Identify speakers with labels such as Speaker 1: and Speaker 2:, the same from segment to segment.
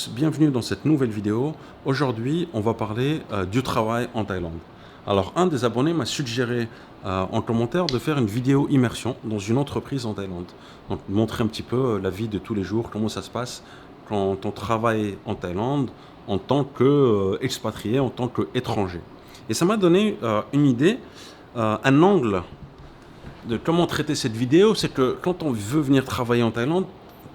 Speaker 1: tous, bienvenue dans cette nouvelle vidéo. Aujourd'hui, on va parler du travail en Thaïlande. Alors, un des abonnés m'a suggéré en commentaire de faire une vidéo immersion dans une entreprise en Thaïlande. Donc, montrer un petit peu la vie de tous les jours, comment ça se passe quand on travaille en Thaïlande en tant qu'expatrié, en tant qu'étranger. Et ça m'a donné une idée, un angle de comment traiter cette vidéo, c'est que quand on veut venir travailler en Thaïlande,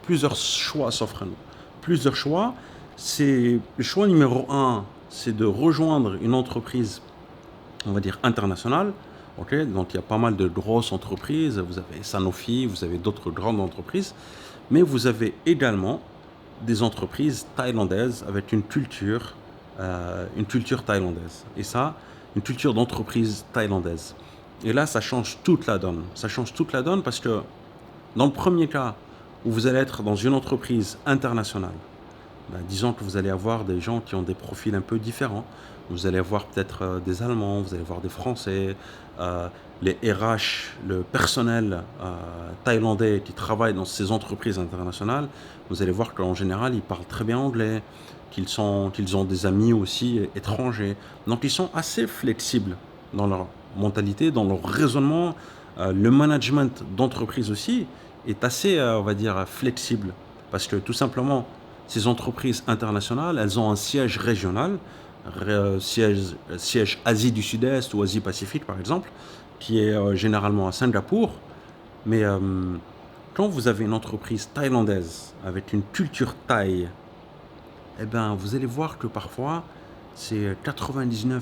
Speaker 1: plusieurs choix s'offrent à nous. Plusieurs choix. C'est le choix numéro un, c'est de rejoindre une entreprise, on va dire internationale. Ok, donc il y a pas mal de grosses entreprises. Vous avez Sanofi, vous avez d'autres grandes entreprises, mais vous avez également des entreprises thaïlandaises avec une culture thaïlandaise. Et ça, une culture d'entreprise thaïlandaise. Et là, ça change toute la donne. Ça change toute la donne parce que dans le premier cas, où vous allez être dans une entreprise internationale, disons que vous allez avoir des gens qui ont des profils un peu différents. Vous allez avoir peut-être des Allemands, vous allez avoir des Français, les RH, le personnel thaïlandais qui travaille dans ces entreprises internationales. Vous allez voir qu'en général, ils parlent très bien anglais, qu'ils ont des amis aussi étrangers. Donc ils sont assez flexibles dans leur mentalité, dans leur raisonnement. Le management d'entreprise aussi est assez, on va dire, flexible. Parce que tout simplement, ces entreprises internationales, elles ont un siège régional, siège Asie du Sud-Est ou Asie-Pacifique par exemple, qui est généralement à Singapour. Mais quand vous avez une entreprise thaïlandaise avec une culture thaï, eh ben, vous allez voir que parfois, c'est 99%,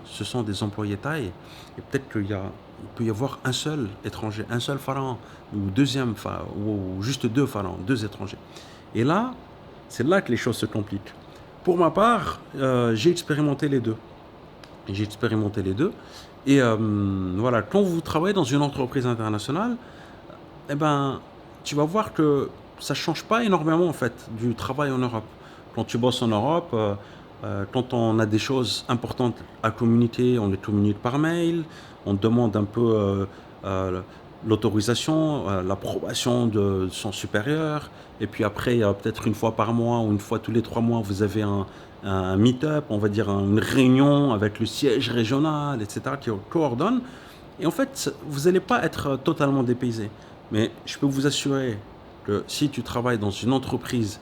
Speaker 1: ce sont des employés thaï. Et peut-être il peut y avoir un seul étranger, un seul pharaon, ou juste deux pharaons, deux étrangers. Et là, c'est là que les choses se compliquent. Pour ma part, j'ai expérimenté les deux. J'ai expérimenté les deux. Et voilà, quand vous travaillez dans une entreprise internationale, eh ben, tu vas voir que ça ne change pas énormément en fait du travail en Europe. Quand tu bosses en Europe, quand on a des choses importantes à communiquer, on les communique par mail, on demande un peu l'autorisation, l'approbation de son supérieur, et puis après, peut-être une fois par mois ou une fois tous les 3 mois, vous avez un meet-up, on va dire une réunion avec le siège régional, etc., qui coordonne. Et en fait, vous n'allez pas être totalement dépaysé. Mais je peux vous assurer que si tu travailles dans une entreprise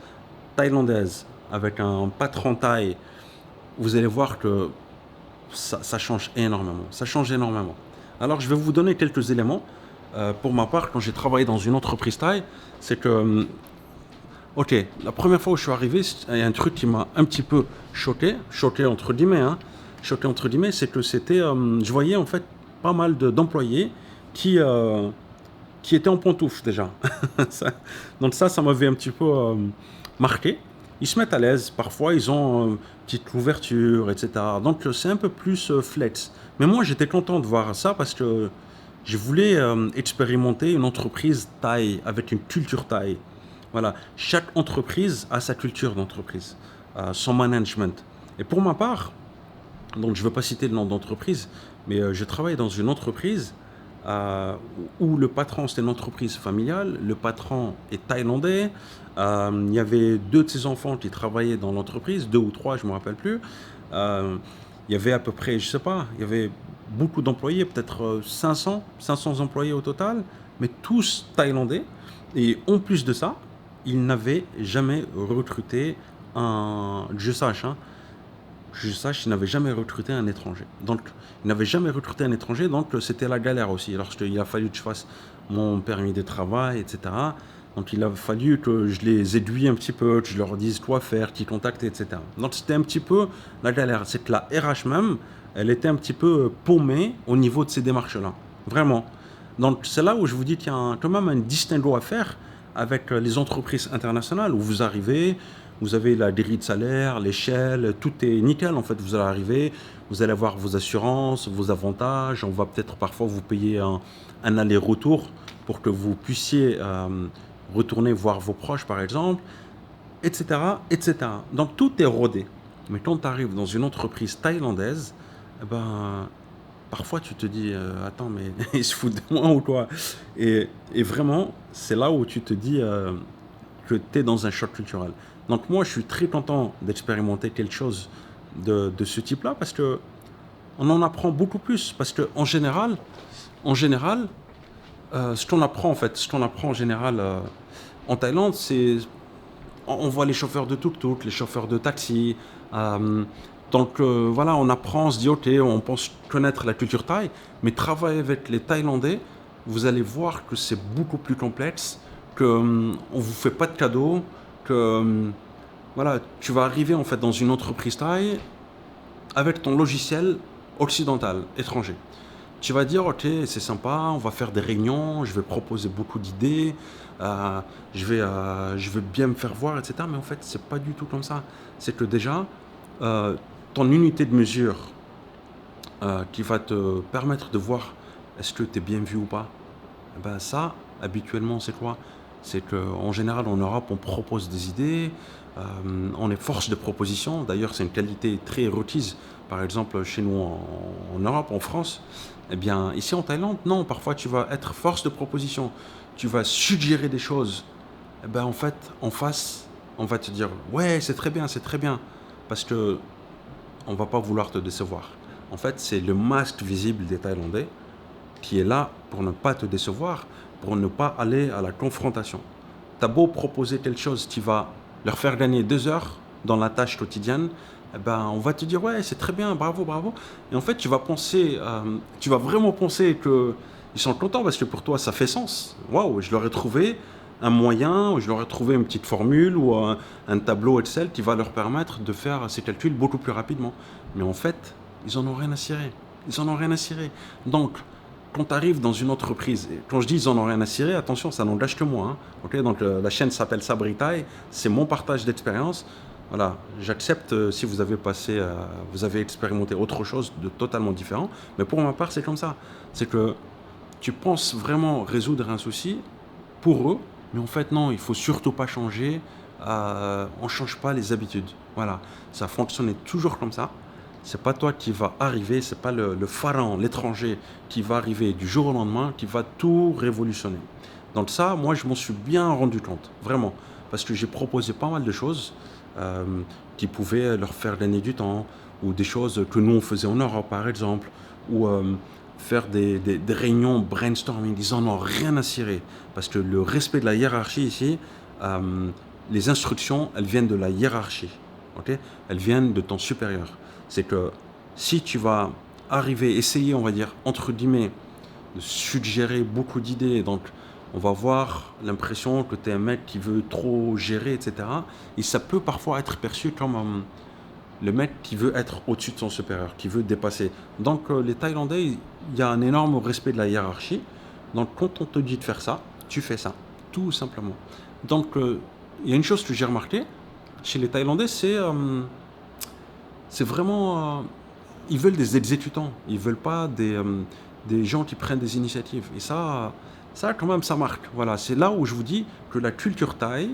Speaker 1: thaïlandaise avec un patron thaï, vous allez voir que ça change énormément. Ça change énormément. Alors, je vais vous donner quelques éléments. Pour ma part, quand j'ai travaillé dans une entreprise thaï, c'est que, ok, la première fois où je suis arrivé, il y a un truc qui m'a un petit peu choqué entre guillemets, choqué entre guillemets, c'est que je voyais en fait pas mal d'employés qui étaient en pantoufles déjà. Donc ça m'avait un petit peu marqué. Ils se mettent à l'aise, parfois ils ont une petite couverture, etc. Donc c'est un peu plus flex. Mais moi j'étais content de voir ça parce que je voulais expérimenter une entreprise thaï, avec une culture thaï. Voilà, chaque entreprise a sa culture d'entreprise, son management. Et pour ma part, donc je ne veux pas citer le nom d'entreprise, mais je travaille dans une entreprise où le patron, c'était une entreprise familiale, le patron est thaïlandais, il y avait 2 de ses enfants qui travaillaient dans l'entreprise, 2 ou 3, je ne me rappelle plus. Il y avait à peu près, je ne sais pas, il y avait beaucoup d'employés, peut-être 500 employés au total, mais tous thaïlandais. Et en plus de ça, ils n'avaient jamais recruté ils n'avaient jamais recruté un étranger. Donc, ils n'avaient jamais recruté un étranger, donc c'était la galère aussi. Lorsqu'il a fallu que je fasse mon permis de travail, etc. Donc, il a fallu que je les aiguille un petit peu, que je leur dise quoi faire, qui contacter, etc. Donc, c'était un petit peu la galère. C'est que la RH même, elle était un petit peu paumée au niveau de ces démarches-là. Vraiment. Donc, c'est là où je vous dis qu'il y a quand même un distinguo à faire avec les entreprises internationales où vous arrivez, vous avez la grille de salaire, l'échelle, tout est nickel en fait. Vous allez arriver, vous allez avoir vos assurances, vos avantages. On va peut-être parfois vous payer un aller-retour pour que vous puissiez retourner voir vos proches par exemple, etc., etc. Donc tout est rodé. Mais quand tu arrives dans une entreprise thaïlandaise, eh ben, parfois tu te dis attends, mais ils se foutent de moi ou quoi? Et vraiment, c'est là où tu te dis que tu es dans un choc culturel. Donc moi, je suis très content d'expérimenter quelque chose de ce type-là parce que on en apprend beaucoup plus. Parce que en général, ce qu'on apprend en fait, ce qu'on apprend en général en Thaïlande, c'est on voit les chauffeurs de tuk-tuk, les chauffeurs de taxi. euh, donc voilà, on apprend, on se dit ok, on pense connaître la culture thaï, mais travailler avec les Thaïlandais, vous allez voir que c'est beaucoup plus complexe, que on vous fait pas de cadeaux, que voilà, tu vas arriver en fait dans une entreprise thaï avec ton logiciel occidental, étranger. Tu vas dire, ok, c'est sympa, on va faire des réunions, je vais proposer beaucoup d'idées, euh, je vais bien me faire voir, etc. Mais en fait, c'est pas du tout comme ça. C'est que déjà, euh, ton unité de mesure qui va te permettre de voir est-ce que tu es bien vu ou pas, eh ben ça, habituellement, c'est quoi? C'est qu'en général, en Europe, on propose des idées, euh, on est force de proposition. D'ailleurs, c'est une qualité très requise. Par exemple, chez nous en Europe, en France, eh bien, ici en Thaïlande, non, parfois tu vas être force de proposition. Tu vas suggérer des choses. Eh ben, en fait, en face, on va te dire, ouais, c'est très bien, c'est très bien. Parce que on va pas vouloir te décevoir. En fait, c'est le masque visible des Thaïlandais qui est là pour ne pas te décevoir, pour ne pas aller à la confrontation. T'as beau proposer quelque chose qui va leur faire gagner 2 heures dans la tâche quotidienne, eh ben, on va te dire ouais, c'est très bien, bravo, bravo. Et en fait, tu vas vraiment penser que ils sont contents parce que pour toi, ça fait sens. Waouh, je leur ai trouvé un moyen, ou je leur ai trouvé une petite formule ou un tableau Excel qui va leur permettre de faire ces calculs beaucoup plus rapidement. Mais en fait, ils en ont rien à cirer. Ils en ont rien à cirer. Donc, quand tu arrives dans une entreprise, et quand je dis ils en ont rien à cirer, attention, ça n'engage que moi. Hein, ok. Donc la chaîne s'appelle Sabritai, c'est mon partage d'expérience. Voilà, j'accepte si vous avez vous avez expérimenté autre chose de totalement différent, mais pour ma part, c'est comme ça. C'est que tu penses vraiment résoudre un souci pour eux, mais en fait, non, il faut surtout pas changer. On change pas les habitudes. Voilà, ça fonctionnait toujours comme ça. C'est pas toi qui va arriver, c'est pas le pharaon, l'étranger qui va arriver du jour au lendemain, qui va tout révolutionner. Donc ça, moi, je m'en suis bien rendu compte, vraiment, parce que j'ai proposé pas mal de choses euh, qui pouvaient leur faire gagner du temps, ou des choses que nous on faisait en Europe, par exemple, ou faire des réunions brainstorming, ils en ont rien à cirer, parce que le respect de la hiérarchie ici, euh, les instructions, elles viennent de la hiérarchie, ok. Elles viennent de ton supérieur. C'est que si tu vas arriver, essayer, on va dire, entre guillemets, de suggérer beaucoup d'idées, donc on va avoir l'impression que tu es un mec qui veut trop gérer, etc. Et ça peut parfois être perçu comme le mec qui veut être au-dessus de son supérieur, qui veut dépasser. Donc les Thaïlandais, il y a un énorme respect de la hiérarchie. Donc quand on te dit de faire ça, tu fais ça, tout simplement. Donc il y a une chose que j'ai remarqué chez les Thaïlandais, c'est vraiment, ils veulent des exécutants. Ils veulent pas des gens qui prennent des initiatives. Et ça quand même, ça marque. Voilà, c'est là où je vous dis que la culture thaï,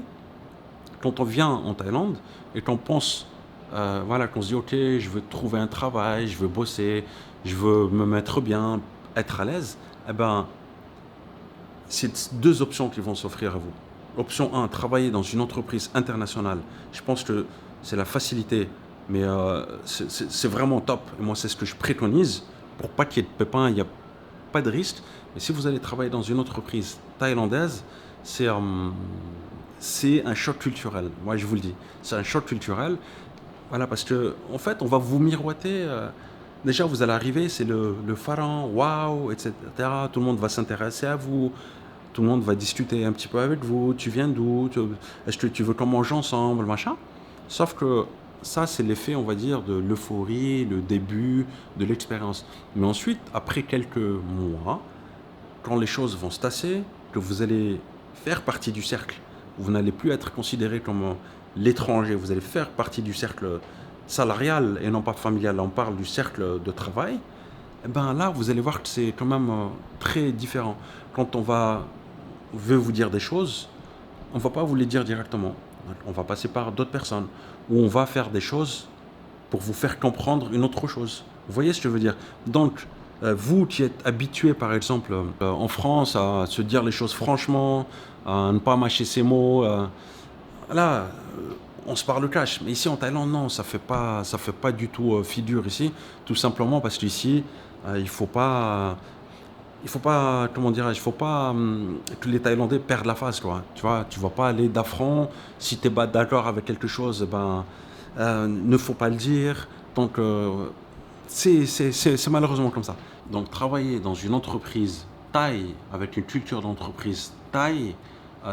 Speaker 1: quand on vient en Thaïlande et qu'on pense, voilà, qu'on se dit, ok, je veux trouver un travail, je veux bosser, je veux me mettre bien, être à l'aise, eh ben, c'est deux options qui vont s'offrir à vous. Option un, travailler dans une entreprise internationale. Je pense que c'est la facilité, mais c'est vraiment top. Et moi, c'est ce que je préconise. Pour pas qu'il y ait de pépins, il n'y a pas de risque. Mais si vous allez travailler dans une entreprise thaïlandaise, c'est euh, c'est un choc culturel. Moi, je vous le dis. C'est un choc culturel. Voilà, parce que en fait, on va vous miroiter. Déjà, vous allez arriver, c'est le pharaon, waouh, etc. Tout le monde va s'intéresser à vous. Tout le monde va discuter un petit peu avec vous. Tu viens d'où? Est-ce que tu veux qu'on mange ensemble, machin? Sauf que ça, c'est l'effet, on va dire, de l'euphorie, le début de l'expérience. Mais ensuite, après quelques mois, quand les choses vont se tasser, que vous allez faire partie du cercle, vous n'allez plus être considéré comme l'étranger, vous allez faire partie du cercle salarial et non pas familial, on parle du cercle de travail, eh ben là, vous allez voir que c'est quand même très différent. Quand veut vous dire des choses, on ne va pas vous les dire directement. On va passer par d'autres personnes, ou on va faire des choses pour vous faire comprendre une autre chose. Vous voyez ce que je veux dire? Donc, vous qui êtes habitué, par exemple, en France, à se dire les choses franchement, à ne pas mâcher ses mots, là, on se parle cash. Mais ici en Thaïlande, non, ça fait pas du tout figure ici. Tout simplement parce qu'ici, il faut pas, comment dirais-je, il faut pas que les Thaïlandais perdent la face, quoi. Tu vois, tu vas pas aller d'affront. Si tu n'es pas d'accord avec quelque chose, ben, ne faut pas le dire. Donc, c'est malheureusement comme ça. Donc, travailler dans une entreprise thaï, avec une culture d'entreprise thaï,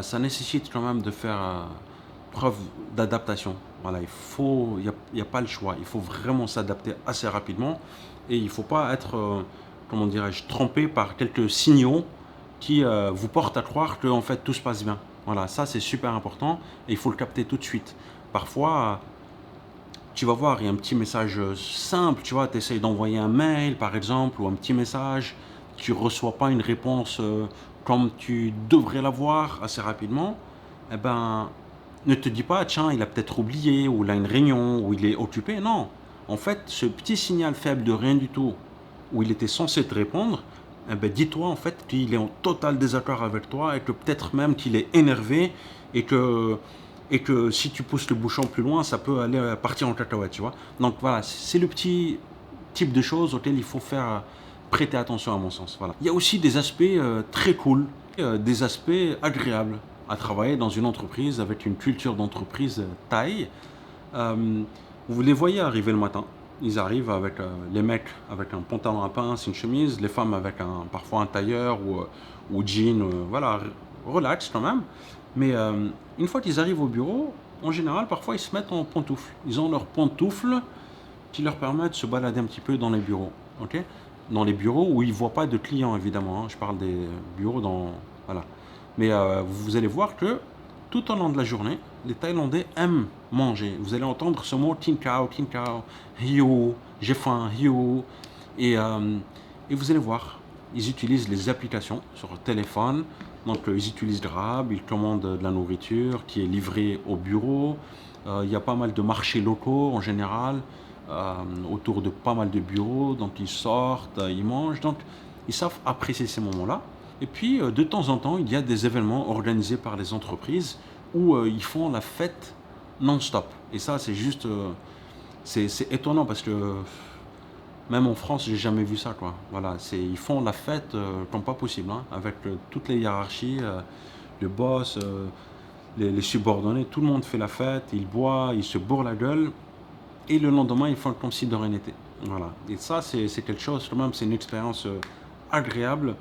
Speaker 1: ça nécessite quand même de faire preuve d'adaptation. Voilà, y a pas le choix. Il faut vraiment s'adapter assez rapidement et il ne faut pas être, comment dirais-je, trompé par quelques signaux qui vous portent à croire que en fait tout se passe bien. Voilà, ça c'est super important et il faut le capter tout de suite. Parfois, tu vas voir, il y a un petit message simple, tu vois, tu essayes d'envoyer un mail par exemple ou un petit message, tu ne reçois pas une réponse comme tu devrais l'avoir assez rapidement, eh ben, ne te dis pas, tiens, il a peut-être oublié, ou il a une réunion, ou il est occupé. Non. En fait, ce petit signal faible de rien du tout, où il était censé te répondre, eh ben, dis-toi en fait qu'il est en total désaccord avec toi et que peut-être même qu'il est énervé et que si tu pousses le bouchon plus loin, ça peut aller partir en cacahuète, tu vois. Donc voilà, c'est le petit type de choses auxquelles il faut faire prêter attention à mon sens. Voilà. Il y a aussi des aspects très cool, des aspects agréables à travailler dans une entreprise avec une culture d'entreprise taille. Euh, vous les voyez arriver le matin. Ils arrivent avec les mecs avec un pantalon à pince, une chemise, les femmes avec parfois un tailleur ou jean, voilà, relax quand même. Mais une fois qu'ils arrivent au bureau, en général, parfois ils se mettent en pantoufles. Ils ont leurs pantoufles qui leur permettent de se balader un petit peu dans les bureaux. Ok, dans les bureaux où ils ne voient pas de clients, évidemment. Hein. Je parle des bureaux dans. Voilà. Mais vous allez voir que tout au long de la journée, les Thaïlandais aiment manger. Vous allez entendre ce mot tin kao, hiu, j'ai faim, hiu. Et vous allez voir, ils utilisent les applications sur leur téléphone. Donc ils utilisent Grab, ils commandent de la nourriture qui est livrée au bureau. Il y a pas mal de marchés locaux en général, autour de pas mal de bureaux. Donc ils sortent, ils mangent. Donc ils savent apprécier ces moments-là. Et puis, de temps en temps, il y a des événements organisés par les entreprises où ils font la fête non-stop. Et ça, c'est juste, c'est étonnant parce que même en France, j'ai jamais vu ça, quoi. Voilà, ils font la fête comme pas possible, hein, avec toutes les hiérarchies, le boss, les subordonnés, tout le monde fait la fête, ils boivent, ils se bourrent la gueule, et le lendemain, ils font comme si de rien n'était. Voilà. Et ça, c'est quelque chose, quand même, c'est une expérience agréable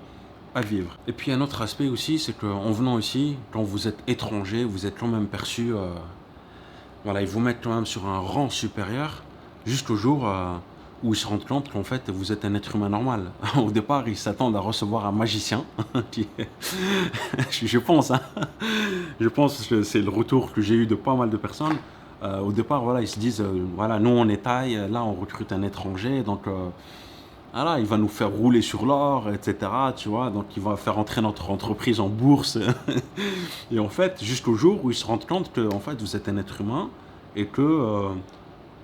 Speaker 1: à vivre. Et puis un autre aspect aussi, c'est qu'en venant ici, quand vous êtes étranger, vous êtes quand même perçu, voilà, ils vous mettent quand même sur un rang supérieur jusqu'au jour où ils se rendent compte qu'en fait vous êtes un être humain normal. Au départ, ils s'attendent à recevoir un magicien. Je pense, hein, je pense que c'est le retour que j'ai eu de pas mal de personnes. Au départ, voilà, ils se disent, voilà, nous on est Thaï, là on recrute un étranger, donc voilà, il va nous faire rouler sur l'or, etc. Tu vois, donc il va faire entrer notre entreprise en bourse. Et en fait, jusqu'au jour où ils se rendent compte que en fait, vous êtes un être humain et que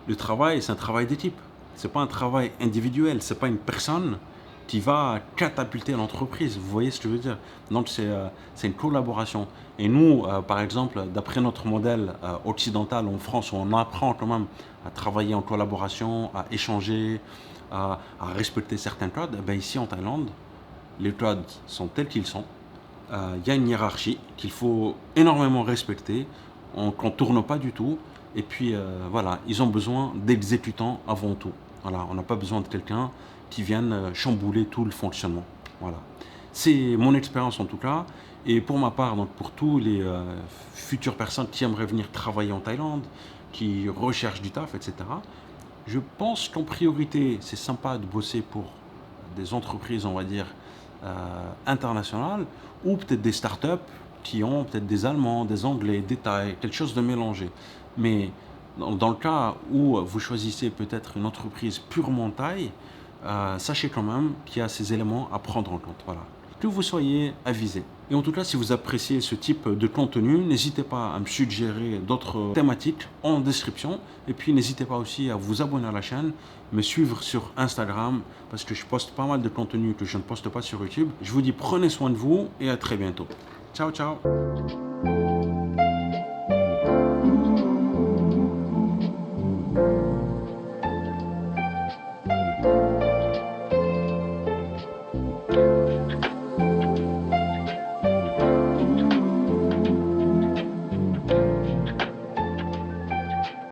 Speaker 1: le travail, c'est un travail d'équipe. C'est pas un travail individuel, c'est pas une personne qui va catapulter l'entreprise. Vous voyez ce que je veux dire? Donc c'est une collaboration. Et nous, par exemple, d'après notre modèle occidental en France, où on apprend quand même à travailler en collaboration, à échanger, à respecter certains codes, eh ben ici en Thaïlande, les codes sont tels qu'ils sont. Il y a une hiérarchie qu'il faut énormément respecter. On ne contourne pas du tout. Et puis voilà, ils ont besoin d'exécutants avant tout. Voilà, on n'a pas besoin de quelqu'un qui vienne chambouler tout le fonctionnement. Voilà. C'est mon expérience en tout cas. Et pour ma part, donc pour tous les futures personnes qui aimeraient venir travailler en Thaïlande, qui recherchent du taf, etc., je pense qu'en priorité, c'est sympa de bosser pour des entreprises, on va dire, internationales, ou peut-être des startups qui ont peut-être des Allemands, des Anglais, des Thaïs, quelque chose de mélangé. Mais dans le cas où vous choisissez peut-être une entreprise purement Thaï, sachez quand même qu'il y a ces éléments à prendre en compte. Voilà. Que vous soyez avisé. Et en tout cas, si vous appréciez ce type de contenu, n'hésitez pas à me suggérer d'autres thématiques en description. Et puis, n'hésitez pas aussi à vous abonner à la chaîne, me suivre sur Instagram, parce que je poste pas mal de contenu que je ne poste pas sur YouTube. Je vous dis prenez soin de vous et à très bientôt. Ciao, ciao!